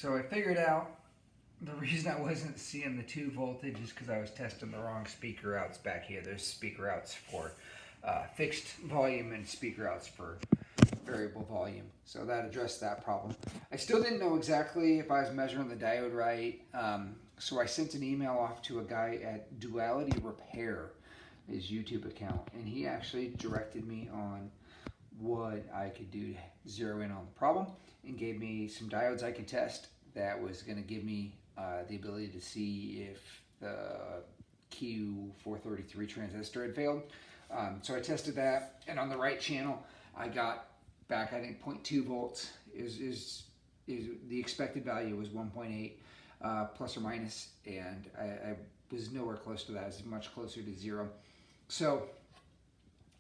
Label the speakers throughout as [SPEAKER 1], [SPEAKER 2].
[SPEAKER 1] So I figured out the reason I wasn't seeing the 2 voltage is because I was testing the wrong speaker outs back here. There's speaker outs for fixed volume and speaker outs for variable volume. So that addressed that problem. I still didn't know exactly if I was measuring the diode right. So I sent an email off to a guy at Duality Repair, his YouTube account, and he actually directed me on what I could do to zero in on the problem and gave me some diodes I could test that was going to give me the ability to see if the Q433 transistor had failed. So I tested that, and on the right channel I got back, I think 0.2 volts is the expected value was 1.8 plus or minus, and I was nowhere close to that. I was much closer to 0. So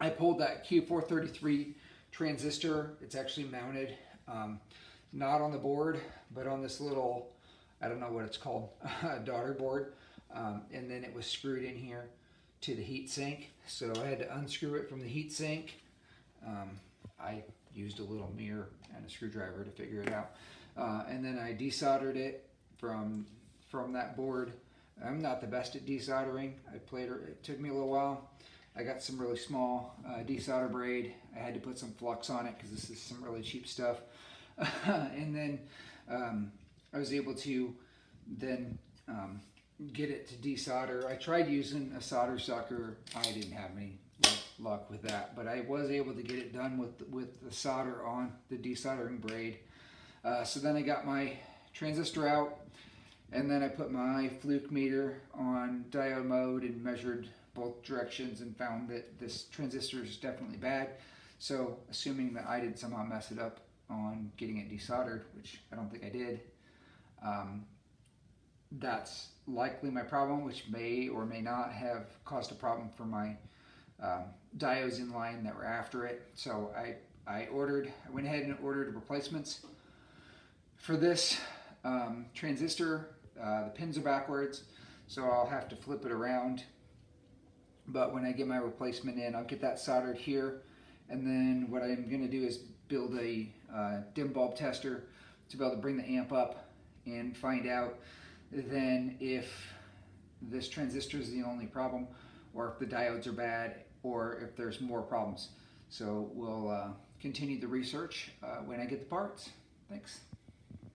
[SPEAKER 1] I pulled that Q433 transistor. It's actually mounted not on the board, but on this little, I don't know what it's called, daughter board, and then it was screwed in here to the heat sink. So I had to unscrew it from the heat sink. I used a little mirror and a screwdriver to figure it out, and then I desoldered it from that board. I'm not the best at desoldering. It took me a little while. I got some really small desolder braid. I had to put some flux on it because this is some really cheap stuff. And then I was able to then get it to desolder. I tried using a solder sucker. I didn't have any luck with that, but I was able to get it done with the solder on the desoldering braid. So then I got my transistor out, and then I put my fluke meter on diode mode and measured both directions and found that this transistor is definitely bad. So assuming that I did somehow mess it up on getting it desoldered, which I don't think I did, that's likely my problem, which may or may not have caused a problem for my diodes in line that were after it. So I went ahead and ordered replacements for this transistor. The pins are backwards, so I'll have to flip it around. But when I get my replacement in, I'll get that soldered here, and then what I'm going to do is build a dim bulb tester to be able to bring the amp up and find out then if this transistor is the only problem, or if the diodes are bad, or if there's more problems. So we'll continue the research when I get the parts. Thanks.